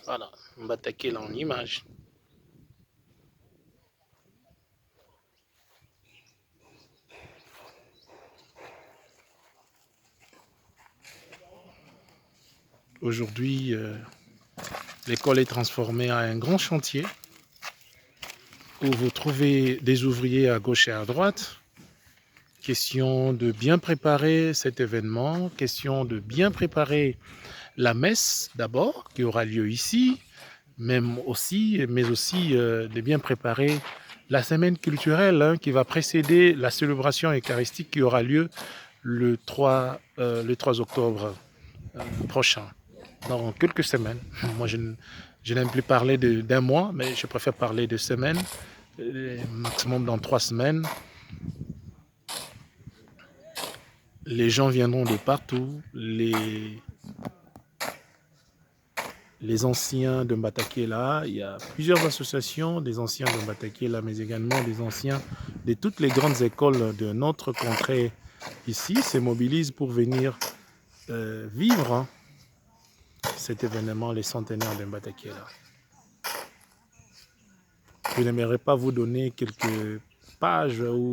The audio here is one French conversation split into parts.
Voilà, on va attaquer là en image. Aujourd'hui, l'école est transformée en un grand chantier où vous trouvez des ouvriers à gauche et à droite. Question de bien préparer cet événement, question de bien préparer la messe d'abord qui aura lieu ici, mais aussi de bien préparer la semaine culturelle qui va précéder la célébration eucharistique qui aura lieu le 3 octobre prochain, dans quelques semaines. Moi, je n'aime plus parler d'un mois, mais je préfère parler de semaines, maximum dans 3 semaines. Les gens viendront de partout, les anciens de Mbatakela, il y a plusieurs associations, des anciens de Mbatakela, mais également des anciens de toutes les grandes écoles de notre contrée ici, se mobilisent pour venir vivre cet événement, les centenaires de Mbatakela. Je n'aimerais pas vous donner quelques pages ou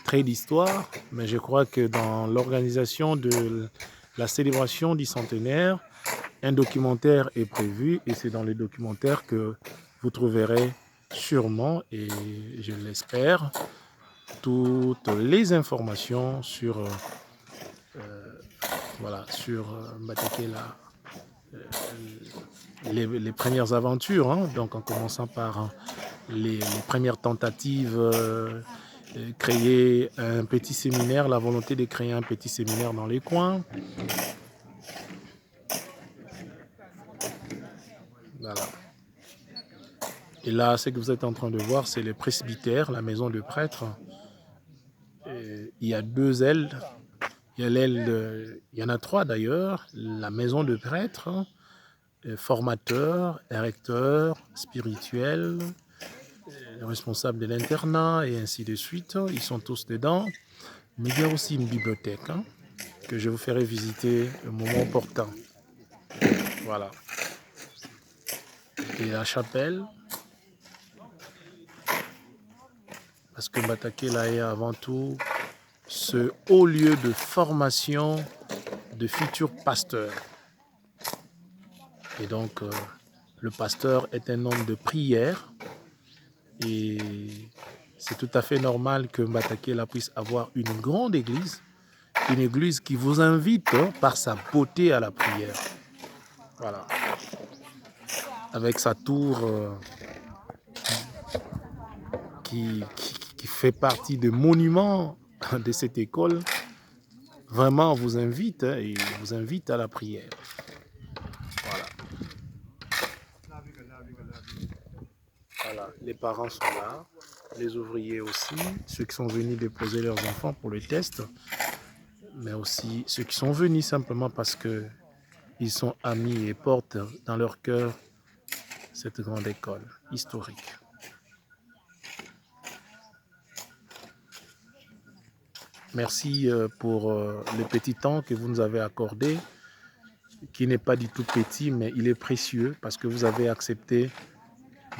traits d'histoire, mais je crois que dans l'organisation de la célébration du centenaire, un documentaire est prévu et c'est dans le documentaire que vous trouverez sûrement, et je l'espère, toutes les informations sur, Mbatakela, les premières aventures, donc en commençant par les premières tentatives, créer un petit séminaire, la volonté de créer un petit séminaire dans les coins. Voilà. Et là, ce que vous êtes en train de voir, c'est le presbytère, la maison de prêtre. Il y a 2 ailes. Il y en a 3 d'ailleurs. La maison de prêtre, formateur, érecteur, spirituel, responsable de l'internat et ainsi de suite. Ils sont tous dedans. Mais il y a aussi une bibliothèque que je vous ferai visiter au moment opportun. Voilà. Et la chapelle, parce que Mbatakela est avant tout ce haut lieu de formation de futurs pasteurs. Et donc, le pasteur est un homme de prière et c'est tout à fait normal que Mbatakela puisse avoir une grande église, une église qui vous invite par sa beauté à la prière. Voilà. Avec sa tour qui fait partie des monuments de cette école, vraiment vous invite et vous invite à la prière. Voilà. Voilà, les parents sont là, les ouvriers aussi, ceux qui sont venus déposer leurs enfants pour le test, mais aussi ceux qui sont venus simplement parce qu'ils sont amis et portent dans leur cœur cette grande école historique. Merci pour le petit temps que vous nous avez accordé, qui n'est pas du tout petit, mais il est précieux parce que vous avez accepté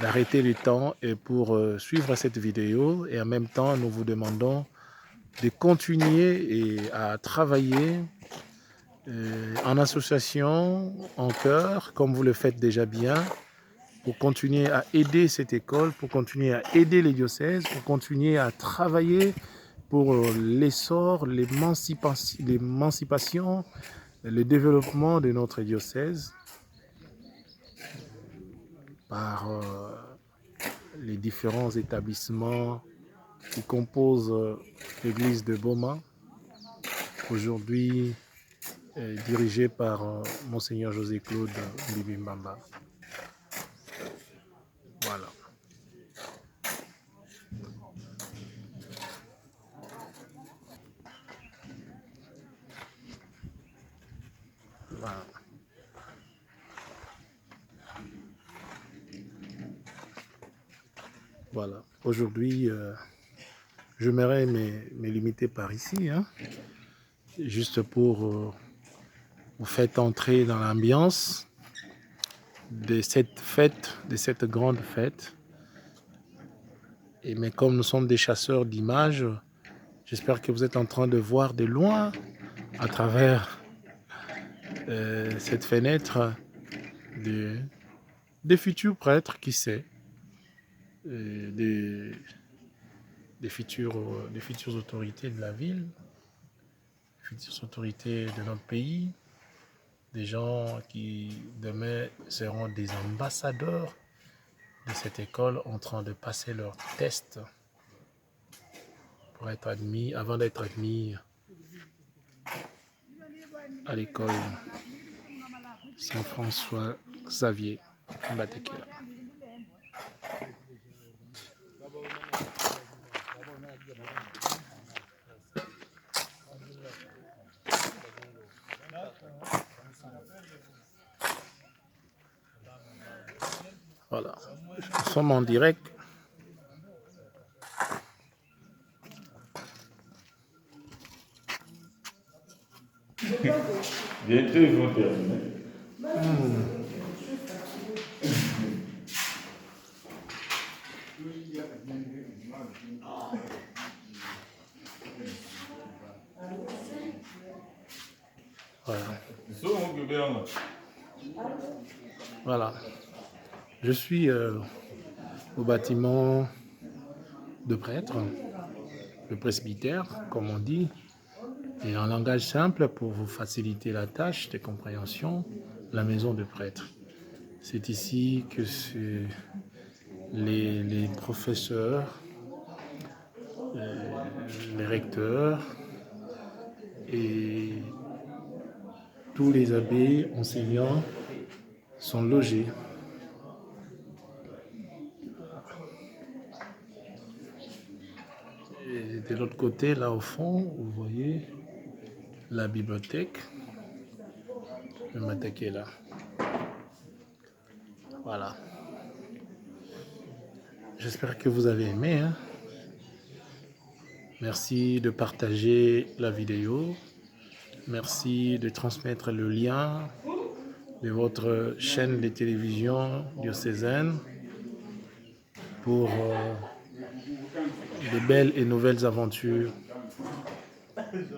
d'arrêter le temps et pour suivre cette vidéo, et en même temps nous vous demandons de continuer et à travailler en association, en chœur, comme vous le faites déjà bien, pour continuer à aider cette école, pour continuer à aider les diocèses, pour continuer à travailler pour l'essor, l'émancipation, le développement de notre diocèse par les différents établissements qui composent l'église de Boma, aujourd'hui dirigée par Monseigneur José-Claude Mbibimbamba. Voilà. Voilà. Voilà. Aujourd'hui, j'aimerais me limiter par ici, juste pour vous faire entrer dans l'ambiance de cette fête, de cette grande fête. Mais comme nous sommes des chasseurs d'images, j'espère que vous êtes en train de voir de loin, à travers cette fenêtre, des futurs prêtres, qui sait, des futures autorités de la ville, des futures autorités de notre pays, des gens qui demain seront des ambassadeurs de cette école en train de passer leurs tests pour être admis, avant d'être admis à l'école Saint-François Xavier Mbatekela. Voilà, nous sommes en direct. Bientôt ils vont terminer. Voilà. Voilà. Je suis au bâtiment de prêtre, le presbytère, comme on dit, et en langage simple, pour vous faciliter la tâche de compréhension, la maison de prêtre. C'est ici que les professeurs, les recteurs et tous les abbés enseignants sont logés. Et de l'autre côté, là au fond, vous voyez la bibliothèque. Je vais m'attaquer là. Voilà. J'espère que vous avez aimé. Merci de partager la vidéo. Merci de transmettre le lien de votre chaîne de télévision diocésaine pour de belles et nouvelles aventures.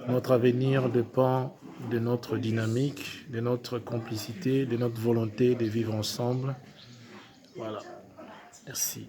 Notre avenir dépend de notre dynamique, de notre complicité, de notre volonté de vivre ensemble. Voilà. Merci.